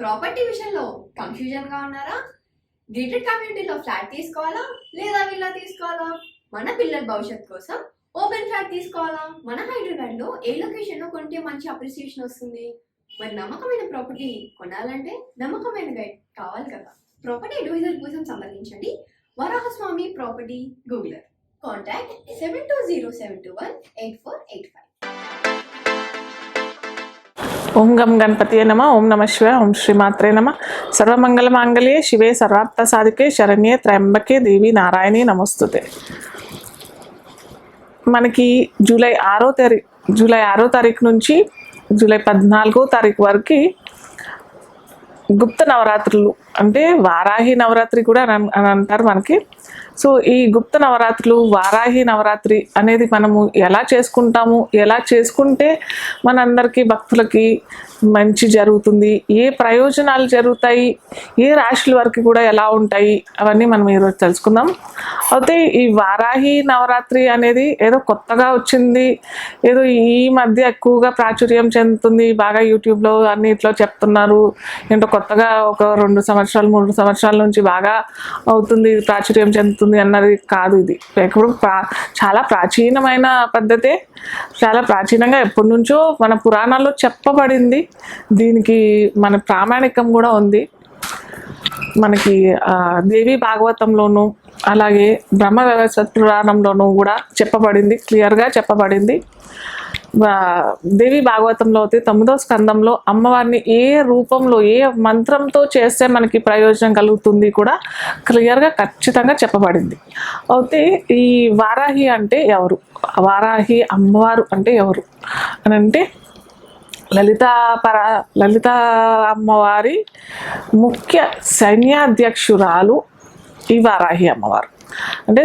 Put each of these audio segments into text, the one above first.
Property విషయంలో కన్ఫ్యూజన్గా ఉన్నారా? Gated కమ్యూనిటీలో ఫ్లాట్ తీసుకోవాలా లేదా విల్లా తీసుకోవాలా? మన పిల్లల భవిష్యత్ కోసం ఓపెన్ ఫ్లాట్ తీసుకోవాలా? మన హైదరాబాద్లో ఏ లొకేషన్లో కొంటే మంచి అప్రిసియేషన్ వస్తుంది? మరి నమ్మకమైన ప్రాపర్టీ కొనాలంటే నమ్మకమైన గైడ్ కావాలి కదా. ప్రాపర్టీ అడ్వైజర్ కోసం సంప్రదించండి వరాహస్వామి ప్రాపర్టీ గూగులర్. కాంటాక్ట్ 7207218485. ఓం గం గణపతియే నమ. ఓం నమ శివాయ. ఓం శ్రీమాత్రే నమ. సర్వమంగళ మాంగళ్యే శివే సర్వార్థ సాధికే శరణ్యే త్రయంబకే దేవి నారాయణి నమస్తుతే. మనకి జూలై 6వ తారీఖు నుంచి జూలై 14వ తారీఖు వరకు గుప్త నవరాత్రులు అంటే వారాహి నవరాత్రి కూడా అని అంటారు మనకి. సో ఈ గుప్త నవరాత్రులు వారాహి నవరాత్రి అనేది మనము ఎలా చేసుకుంటాము, ఎలా చేసుకుంటే మనందరికీ భక్తులకి మంచి జరుగుతుంది, ఏ ప్రయోజనాలు జరుగుతాయి, ఏ రాశుల వరకు కూడా ఎలా ఉంటాయి, అవన్నీ మనం ఈరోజు తెలుసుకుందాం. అయితే ఈ వారాహి నవరాత్రి అనేది ఏదో కొత్తగా వచ్చింది, ఏదో ఈ మధ్య ఎక్కువగా ప్రాచుర్యం చెందుతుంది, బాగా యూట్యూబ్లో అన్నిట్లో చెప్తున్నారు, ఏంటో కొత్తగా ఒక 2 సంవత్సరాలు 3 సంవత్సరాల నుంచి బాగా అవుతుంది, ప్రాచుర్యం చెందుతుంది అన్నది కాదు. ఇది ఎప్పుడు చాలా ప్రాచీనమైన పద్ధతే, చాలా ప్రాచీనంగా ఎప్పటి నుంచో మన పురాణాల్లో చెప్పబడింది. దీనికి మన ప్రామాణికం కూడా ఉంది. మనకి దేవి భాగవతంలోను అలాగే బ్రహ్మ వ్యవస్థ పురాణంలోనూ కూడా చెప్పబడింది, క్లియర్గా చెప్పబడింది. దేవి భాగవతంలో అయితే 9వ స్కందంలో అమ్మవారిని ఏ రూపంలో ఏ మంత్రంతో చేస్తే మనకి ప్రయోజనం కలుగుతుంది కూడా క్లియర్గా ఖచ్చితంగా చెప్పబడింది. అయితే ఈ వారాహి అంటే ఎవరు, వారాహి అమ్మవారు అంటే ఎవరు అని అంటే లలిత అమ్మవారి ముఖ్య సైన్యాధ్యక్షురాలు ఈ వారాహి అమ్మవారు. అంటే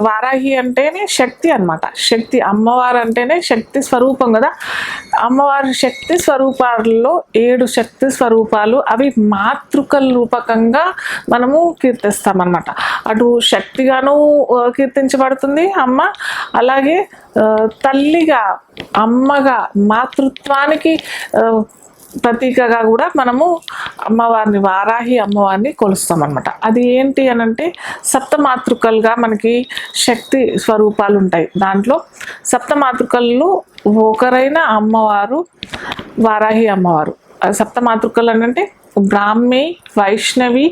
వారాహి అంటేనే శక్తి అన్నమాట. శక్తి అమ్మవారు అంటేనే శక్తి స్వరూపం కదా. అమ్మవారి శక్తి స్వరూపాలలో 7 శక్తి స్వరూపాలు, అవి మాతృకల రూపకంగా మనము కీర్తిస్తామన్నమాట. అటు శక్తిగాను కీర్తించబడుతుంది అమ్మ, అలాగే తల్లిగా అమ్మగా మాతృత్వానికి ప్రతీకగా కూడా మనము అమ్మవారిని వారాహి అమ్మవారిని కొలుస్తాం అన్నమాట. అది ఏంటి అని అంటే సప్తమాతృకలుగా మనకి శక్తి స్వరూపాలు ఉంటాయి. దాంట్లో సప్తమాతృకల్లో ఒకరైన అమ్మవారు వారాహి అమ్మవారు. సప్తమాతృకలు అని అంటే బ్రాహ్మి, వైష్ణవి,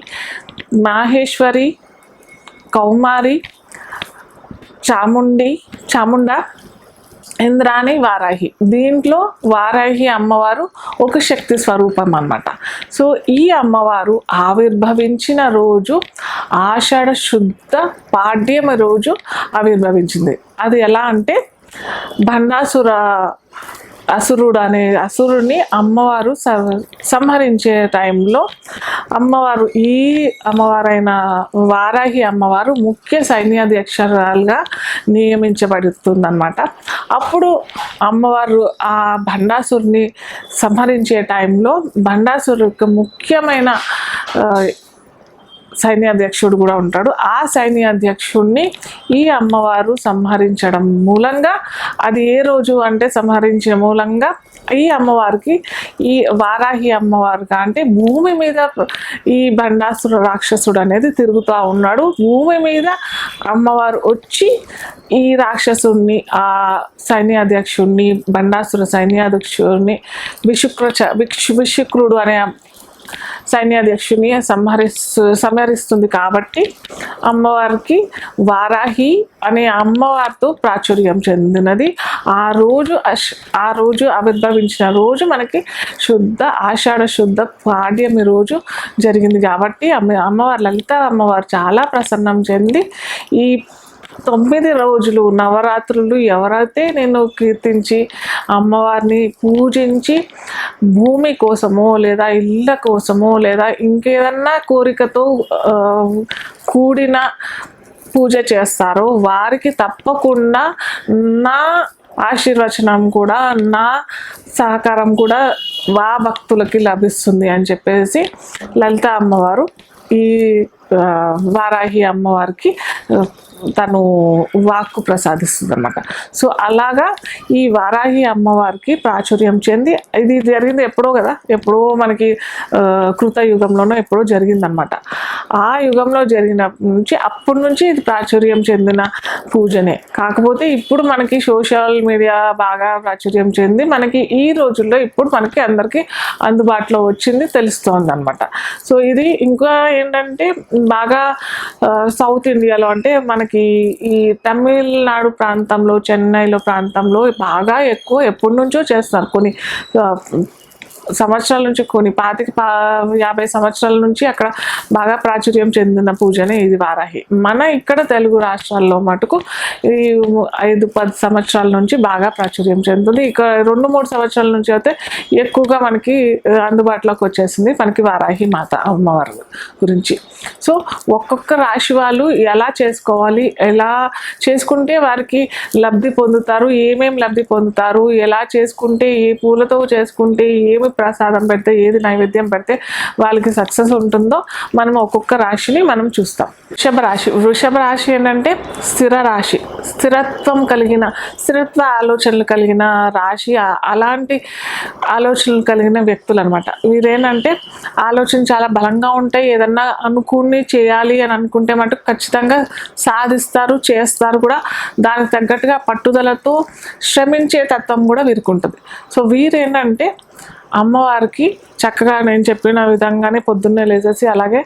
మాహేశ్వరి, కౌమారి, చాముండ, ఇంద్రాణి, వారాహి. దీంట్లో వారాహి అమ్మవారు ఒక శక్తి స్వరూపం అన్నమాట. సో ఈ అమ్మవారు ఆవిర్భవించిన రోజు ఆషాఢ శుద్ధ పాడ్యమి రోజు ఆవిర్భవించింది. అది ఎలా అంటే అసురుడు అనే అసురుడిని అమ్మవారు సంహరించే టైంలో ఈ అమ్మవారైన వారాహి అమ్మవారు ముఖ్య సైన్యాధ్యక్షురాలుగా నియమించబడుతుందన్నమాట. అప్పుడు అమ్మవారు ఆ భండాసురుని సంహరించే టైంలో భండాసురు యొక్క ముఖ్యమైన సైన్యాధ్యక్షుడు కూడా ఉంటాడు. ఆ సైన్యాధ్యక్షుడిని ఈ అమ్మవారు సంహరించడం మూలంగా, అది ఏ రోజు అంటే సంహరించే మూలంగా ఈ అమ్మవారికి, ఈ వారాహి అమ్మవారుగా అంటే భూమి మీద ఈ భండాసుర రాక్షసుడు అనేది తిరుగుతూ ఉన్నాడు. భూమి మీద అమ్మవారు వచ్చి ఈ రాక్షసుడిని, ఆ సైన్యాధ్యక్షుడిని, భండాసుర సైన్యాధ్యక్షుడిని విశుక్రుడు అనే సైన్యాధ్యక్షుని సంహరిస్తుంది. కాబట్టి అమ్మవారికి వారాహి అనే అమ్మవారితో ప్రాచుర్యం చెందినది. ఆ రోజు ఆవిర్భవించిన రోజు మనకి ఆషాఢ శుద్ధ పాడ్యమి రోజు జరిగింది. కాబట్టి అమ్మవారు లలిత అమ్మవారు చాలా ప్రసన్నం చెంది ఈ 9 రోజులు నవరాత్రులు ఎవరైతే నేను కీర్తించి అమ్మవారిని పూజించి భూమి కోసమో లేదా ఇళ్ళ కోసమో లేదా ఇంకేదన్నా కోరికతో కూడిన పూజ చేస్తారో వారికి తప్పకుండా నా ఆశీర్వచనం కూడా, నా సహకారం కూడా భక్తులకి లభిస్తుంది అని చెప్పేసి లలిత అమ్మవారు ఈ వారాహి అమ్మవారికి తను వాక్కు ప్రసాదిస్తుంది అనమాట. సో అలాగా ఈ వారాహి అమ్మవారికి ప్రాచుర్యం చెంది, ఇది జరిగింది ఎప్పుడో కదా, ఎప్పుడో మనకి కృతయుగంలోనో ఎప్పుడో జరిగిందనమాట. ఆ యుగంలో జరిగిన నుంచి అప్పటి నుంచి ఇది ప్రాచుర్యం చెందిన పూజనే. కాకపోతే ఇప్పుడు మనకి సోషల్ మీడియా బాగా ప్రాచుర్యం చెంది మనకి ఈ రోజుల్లో ఇప్పుడు మనకి అందరికీ అందుబాటులో వచ్చింది, తెలుస్తోంది అనమాట. సో ఇది ఇంకా ఏంటంటే బాగా సౌత్ ఇండియాలో అంటే మనకి ఈ తమిళనాడు ప్రాంతంలో, చెన్నైలో ప్రాంతంలో బాగా ఎక్కువ ఎప్పటి నుంచో చేస్తారు. కొన్ని సంవత్సరాల నుంచి, కొన్ని 50 సంవత్సరాల నుంచి అక్కడ బాగా ప్రాచుర్యం చెందిన పూజనే ఇది వారాహి. మన ఇక్కడ తెలుగు రాష్ట్రాల్లో మటుకు ఈ 5-10 సంవత్సరాల నుంచి బాగా ప్రాచుర్యం చెందుతుంది. ఇక 2-3 సంవత్సరాల నుంచి అయితే ఎక్కువగా మనకి అందుబాటులోకి వచ్చేసింది మనకి వారాహి మాత అమ్మవారి గురించి. సో ఒక్కొక్క రాశి వాళ్ళు ఎలా చేసుకోవాలి, ఎలా చేసుకుంటే వారికి లబ్ధి పొందుతారు, ఏమేమి లబ్ధి పొందుతారు, ఎలా చేసుకుంటే, ఏ పూలతో చేసుకుంటే, ఏమి ప్రసాదం పెడితే, ఏది నైవేద్యం పెడితే వాళ్ళకి సక్సెస్ ఉంటుందో మనం ఒక్కొక్క రాశిని మనం చూస్తాం. వృషభ రాశి ఏంటంటే స్థిర రాశి, స్థిరత్వం కలిగిన, స్థిరత్వ ఆలోచనలు కలిగిన రాశి. అలాంటి ఆలోచనలు కలిగిన వ్యక్తులు అనమాట. వీరేంటంటే ఆలోచన చాలా బలంగా ఉంటాయి. ఏదన్నా అనుకుని చేయాలి అని అనుకుంటే మటుకు ఖచ్చితంగా సాధిస్తారు, చేస్తారు కూడా. దానికి తగ్గట్టుగా పట్టుదలతో శ్రమించే తత్వం కూడా వీరికి ఉంటుంది. సో వీరేంటంటే అమ్మవారికి చక్కగా నేను చెప్పిన విధంగానే పొద్దున్నే లేచేసి, అలాగే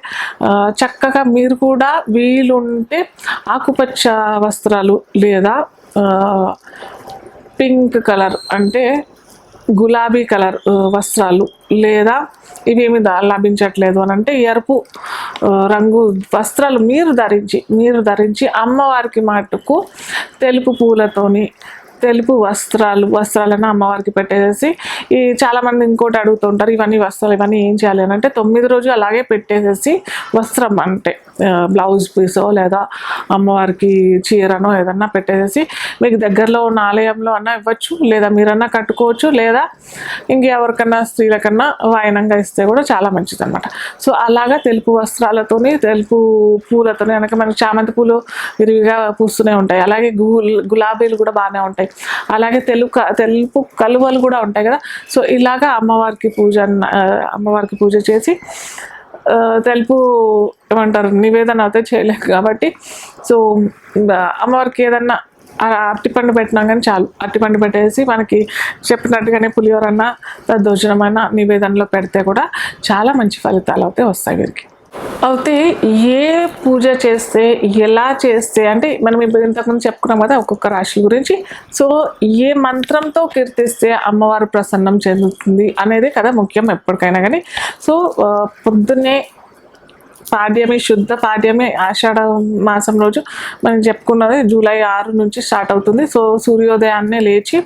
చక్కగా మీరు కూడా వీలుంటే ఆకుపచ్చ వస్త్రాలు లేదా పింక్ కలర్ అంటే గులాబీ కలర్ వస్త్రాలు, లేదా ఇవేమి లభించట్లేదు అని అంటే ఎరుపు రంగు వస్త్రాలు మీరు ధరించి అమ్మవారికి మటుకు తెలుపు పూలతోని, తెలుపు వస్త్రాలను అమ్మవారికి పెట్టేసి, ఈ చాలామంది ఇంకోటి అడుగుతుంటారు, ఇవన్నీ వస్త్రాలు ఇవన్నీ ఏం చేయాలి అని అంటే 9 రోజులు అలాగే పెట్టేసేసి వస్త్రం అంటే బ్లౌజ్ పీసో లేదా అమ్మవారికి చీరనో ఏదన్నా పెట్టేసి మీకు దగ్గరలో ఉన్న ఆలయంలో అన్నా ఇవ్వచ్చు, లేదా మీరన్నా కట్టుకోవచ్చు, లేదా ఇంకెవరికన్నా స్త్రీలకన్నా వాయనంగా ఇస్తే కూడా చాలా మంచిది అనమాట. సో అలాగా తెలుపు వస్త్రాలతోని, తెలుపు పూలతోని, కనుక మనకి చామంతి పూలు విరివిగా పూస్తూనే ఉంటాయి, అలాగే గులాబీలు కూడా బాగానే ఉంటాయి, అలాగే తెలుపు కలువలు కూడా ఉంటాయి కదా. సో ఇలాగా అమ్మవారికి పూజ చేసి తెలుపు ఏమంటారు నివేదన అయితే చేయలేదు కాబట్టి, సో అమ్మవారికి ఏదన్నా అరటిపండు పెట్టినా కానీ చాలు, అరటిపండు పెట్టేసి మనకి చెప్పినట్టుగానే పులిహోరన్న దద్దోజనమైన నివేదనలో పెడితే కూడా చాలా మంచి ఫలితాలు అయితే వస్తాయి వీరికి. అయితే ఏ పూజ చేస్తే, ఎలా చేస్తే అంటే మనం ఇప్పుడు ఇంతకుముందు చెప్పుకున్నాం కదా ఒక్కొక్క రాశి గురించి. సో ఏ మంత్రంతో కీర్తిస్తే అమ్మవారు ప్రసన్నం చెందుతుంది అనేది కదా ముఖ్యం ఎప్పటికైనా కానీ. సో పొద్దున్నే పాడ్యమి, శుద్ధ పాడ్యమి, ఆషాఢ మాసం రోజు మనం చెప్పుకున్నది జూలై 6 నుంచి స్టార్ట్ అవుతుంది. సో సూర్యోదయాన్నే లేచి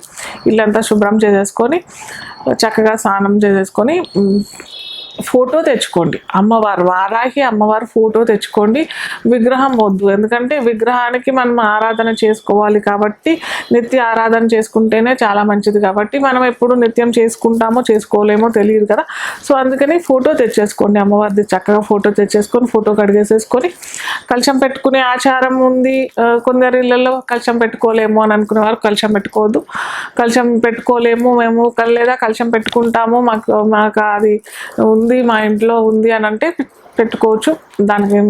ఇల్లంతా శుభ్రం చేసేసుకొని చక్కగా స్నానం చేసేసుకొని ఫోటో తెచ్చుకోండి. వారాహి అమ్మవారు ఫోటో తెచ్చుకోండి. విగ్రహం వద్దు, ఎందుకంటే విగ్రహానికి మనం ఆరాధన చేసుకోవాలి కాబట్టి, నిత్య ఆరాధన చేసుకుంటేనే చాలా మంచిది కాబట్టి, మనం ఎప్పుడు నిత్యం చేసుకుంటామో చేసుకోలేమో తెలియదు కదా. సో అందుకని ఫోటో తెచ్చేసుకోండి, అమ్మవారిది చక్కగా ఫోటో తెచ్చేసుకొని ఫోటో కడిగేసేసుకొని, కలశం పెట్టుకునే ఆచారం ఉంది కొందరి ఇళ్ళల్లో, కలశం పెట్టుకోలేము అని అనుకునే వారు కలశం పెట్టుకోవద్దు. కలశం పెట్టుకోలేము మేము, లేదా కలశం పెట్టుకుంటాము మాకు అది మా ఇంట్లో ఉంది అని అంటే పెట్టుకోవచ్చు, దానికి ఏం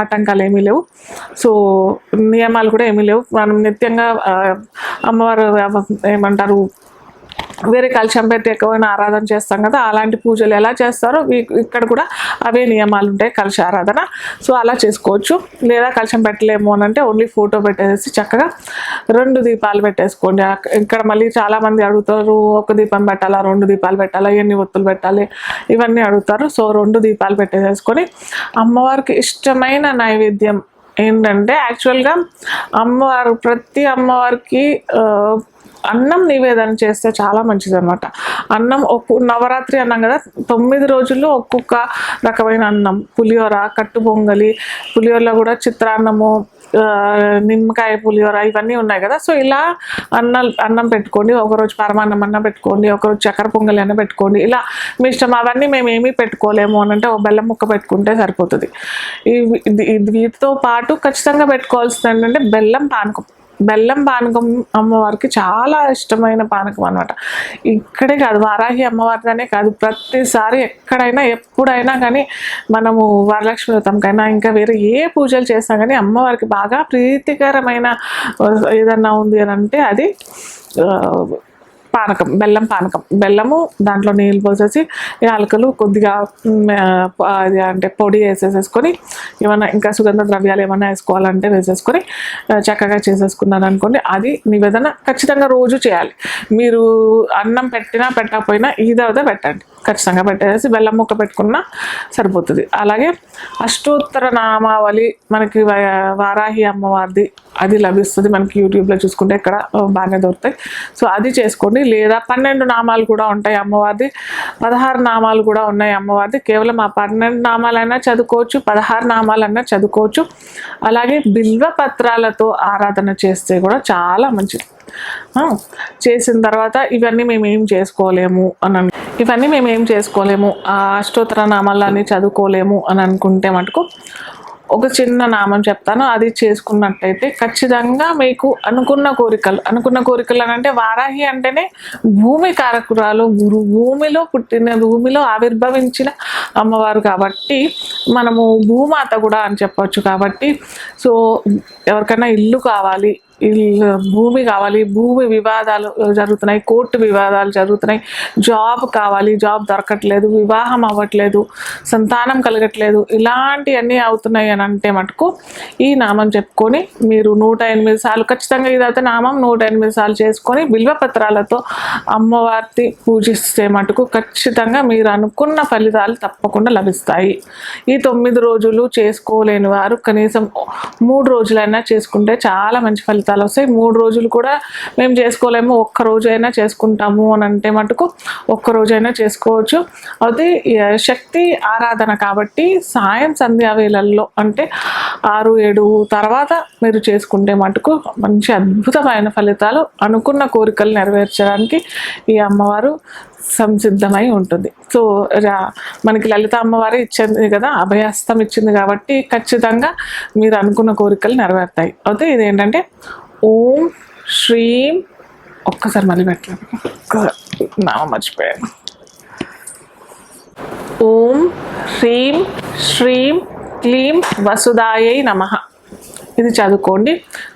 ఆటంకాలు ఏమీ లేవు. సో నియమాలు కూడా ఏమీ లేవు. మనం నిత్యంగా అమ్మవారు ఏమంటారు వేరే కలశం పెట్టి ఎక్కువైనా ఆరాధన చేస్తాం కదా, అలాంటి పూజలు ఎలా చేస్తారో ఇక్కడ కూడా అవే నియమాలు ఉంటాయి కలశ ఆరాధన. సో అలా చేసుకోవచ్చు. లేదా కలశం పెట్టలేము అని అంటే ఓన్లీ ఫోటో పెట్టేసి చక్కగా 2 దీపాలు పెట్టేసుకోండి. ఇక్కడ మళ్ళీ చాలామంది అడుగుతారు, 1 దీపం పెట్టాలా, 2 దీపాలు పెట్టాలా, ఎన్ని ఒత్తులు పెట్టాలి, ఇవన్నీ అడుగుతారు. సో 2 దీపాలు పెట్టేసేసుకొని అమ్మవారికి ఇష్టమైన నైవేద్యం ఏంటంటే, యాక్చువల్గా ప్రతి అమ్మవారికి అన్నం నివేదన చేస్తే చాలా మంచిది అనమాట. అన్నం నవరాత్రి అన్నాం కదా, 9 రోజులు ఒక్కొక్క రకమైన అన్నం, పులిహోర, కట్టు పొంగలి, పులిహోరలో కూడా చిత్రాన్నము, నిమ్మకాయ పులిహోర ఇవన్నీ ఉన్నాయి కదా. సో ఇలా అన్నం పెట్టుకోండి, ఒకరోజు పరమాన్నం అన్న పెట్టుకోండి, ఒకరోజు చక్కెర పొంగలి అన్న పెట్టుకోండి. ఇలా మీ ఇష్టం. అవన్నీ మేము ఏమీ పెట్టుకోలేము అని అంటే ఒక బెల్లం ముక్క పెట్టుకుంటే సరిపోతుంది. వీటితో పాటు ఖచ్చితంగా పెట్టుకోవాల్సింది ఏంటంటే బెల్లం పానకం. బెల్లం పానకం అమ్మవారికి చాలా ఇష్టమైన పానకం అనమాట. ఇక్కడే కాదు, వారాహి అమ్మవారిదనే కాదు, ప్రతిసారి ఎక్కడైనా ఎప్పుడైనా కానీ మనము వరలక్ష్మి వ్రతంకైనా ఇంకా వేరే ఏ పూజలు చేసినా కానీ అమ్మవారికి బాగా ప్రీతికరమైన ఏదన్నా ఉంది అని అంటే అది పానకం, బెల్లం పానకం. బెల్లము దాంట్లో నీళ్ళు పోసేసి యాలకులు కొద్దిగా అది అంటే పొడి వేసేసుకొని ఏమన్నా ఇంకా సుగంధ ద్రవ్యాలు ఏమన్నా వేసుకోవాలంటే వేసేసుకొని చక్కగా చేసేసుకున్నాను అనుకోండి. అది నివేదన ఖచ్చితంగా రోజు చేయాలి. మీరు అన్నం పెట్టినా పెట్టకపోయినా ఇదవదే పెట్టండి, ఖచ్చితంగా పెట్టేసి బెల్లం ముక్క పెట్టుకున్నా సరిపోతుంది. అలాగే అష్టోత్తర నామావళి మనకి వారాహి అమ్మవారిది అది లభిస్తుంది మనకి యూట్యూబ్లో చూసుకుంటే ఇక్కడ బాగానే దొరుకుతాయి. సో అది చేసుకోండి. లేదా 12 నామాలు కూడా ఉంటాయి అమ్మవారిది, 16 నామాలు కూడా ఉన్నాయి అమ్మవారిది. కేవలం ఆ 12 నామాలైనా చదువుకోవచ్చు, 16 నామాలైనా చదువుకోవచ్చు. అలాగే బిల్వ పత్రాలతో ఆరాధన చేస్తే కూడా చాలా మంచిది. చేసిన తర్వాత ఇవన్నీ మేము ఏం చేసుకోలేము ఆ అష్టోత్తర నామాలన్నీ చదువుకోలేము అని అనుకుంటే మటుకు ఒక చిన్న నామం చెప్తాను, అది చేసుకున్నట్టయితే ఖచ్చితంగా మీకు అనుకున్న కోరికలు అని అంటే వారాహి అంటేనే భూమి కారకురాలు, భూమిలో పుట్టిన భూమిలో ఆవిర్భవించిన అమ్మవారు కాబట్టి మనము భూమాత కూడా అని చెప్పవచ్చు. కాబట్టి సో ఎవరికైనా ఇల్లు కావాలి, భూమి కావాలి, భూమి వివాదాలు జరుగుతున్నాయి, కోర్టు వివాదాలు జరుగుతున్నాయి, జాబ్ కావాలి, జాబ్ దొరకట్లేదు, వివాహం అవ్వట్లేదు, సంతానం కలగట్లేదు, ఇలాంటివన్నీ అవుతున్నాయి అని అంటే మటుకు ఈ నామం చెప్పుకొని మీరు 108 సార్లు ఖచ్చితంగా ఇదైతే నామం 108 సార్లు చేసుకొని బిల్వపత్రాలతో అమ్మవారిని పూజిస్తే మటుకు ఖచ్చితంగా మీరు అనుకున్న ఫలితాలు తప్పకుండా లభిస్తాయి. ఈ 9 రోజులు చేసుకోలేని వారు కనీసం 3 రోజులైనా చేసుకుంటే చాలా మంచి ఫలితాలు వస్తాయి. 3 రోజులు కూడా మేము చేసుకోలేము, ఒక్క రోజైనా చేసుకుంటాము అని అంటే మటుకు ఒక్క రోజైనా చేసుకోవచ్చు. అది శక్తి ఆరాధన కాబట్టి సాయం సంధ్యా వేళల్లో అంటే 6-7 తర్వాత మీరు చేసుకుంటే మటుకు మంచి అద్భుతమైన ఫలితాలు, అనుకున్న కోరికలు నెరవేర్చడానికి ఈ అమ్మవారు సంసిద్ధమై ఉంటుంది. సో మనకి లలిత అమ్మవారి ఇచ్చింది కదా, అభయహస్తం ఇచ్చింది కాబట్టి ఖచ్చితంగా మీరు అనుకున్న కోరికలు నెరవేరుతాయి. అయితే ఇదేంటంటే ఓం శ్రీం, ఒక్కసారి మళ్ళీ పెట్టలేదు, నామం మర్చిపోయాను. ఓం హ్రీం శ్రీం క్లీం వసుదాయై నమః. ఇది చదువుకోండి.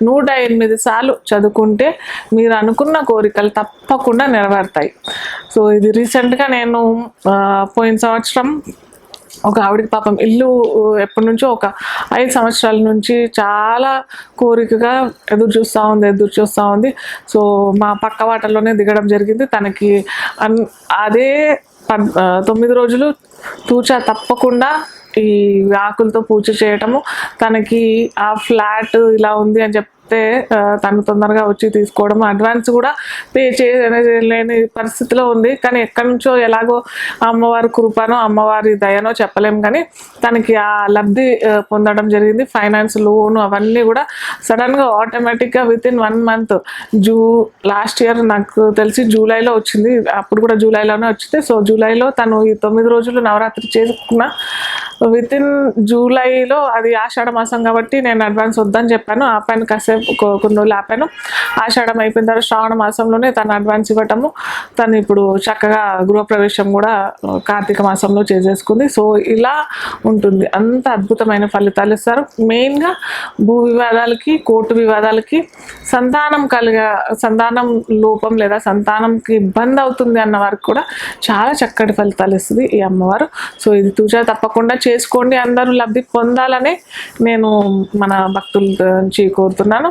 108 సార్లు చదువుకుంటే మీరు అనుకున్న కోరికలు తప్పకుండా నెరవేరుతాయి. సో ఇది రీసెంట్గా నేను పోయిన సంవత్సరం ఒక ఆవిడకి పాపం ఇల్లు ఎప్పటి నుంచో ఒక 5 సంవత్సరాల నుంచి చాలా కోరికగా ఎదురు చూస్తూ ఉంది. సో మా పక్క వాటల్లోనే దిగడం జరిగింది. తనకి అదే 9 రోజులు తూచా తప్పకుండా ఈ ఆకులతో పూజ చేయటము, తనకి ఆ ఫ్లాట్ ఇలా ఉంది అని చెప్తే తను తొందరగా వచ్చి తీసుకోవడం, అడ్వాన్స్ కూడా పే చేయలేని పరిస్థితిలో ఉంది. కానీ ఎక్కడి నుంచో ఎలాగో అమ్మవారి కృపనో అమ్మవారి దయనో చెప్పలేం, కానీ తనకి ఆ లబ్ధి పొందడం జరిగింది. ఫైనాన్స్ లోన్ అవన్నీ కూడా సడన్గా ఆటోమేటిక్గా వితిన్ 1 మంత్ లాస్ట్ ఇయర్ నాకు తెలిసి జూలైలో వచ్చింది, అప్పుడు కూడా జూలైలోనే వచ్చింది. సో జూలైలో తను ఈ 9 రోజులు నవరాత్రి చేసుకున్న వితిన్ జూలైలో, అది ఆషాఢ మాసం కాబట్టి నేను అడ్వాన్స్ వద్దని చెప్పాను, ఆపాను, కాసేపు కొన్ని రోజులు ఆపాను. ఆషాఢం అయిపోయిన తర్వాత శ్రావణ మాసంలోనే తను అడ్వాన్స్ ఇవ్వటము, తను ఇప్పుడు చక్కగా గృహప్రవేశం కూడా కార్తీక మాసంలో చేసేసుకుంది. సో ఇలా ఉంటుంది, అంత అద్భుతమైన ఫలితాలు ఇస్తారు. మెయిన్గా భూ వివాదాలకి, కోర్టు వివాదాలకి, సంతానం లోపం లేదా సంతానంకి ఇబ్బంది అవుతుంది అన్న వారికి కూడా చాలా చక్కటి ఫలితాలు ఇస్తుంది ఈ అమ్మవారు. సో ఇది తూచా తప్పకుండా చేసుకోండి, అందరూ లబ్ధి పొందాలని నేను మన భక్తుల నుంచి కోరుతున్నాను.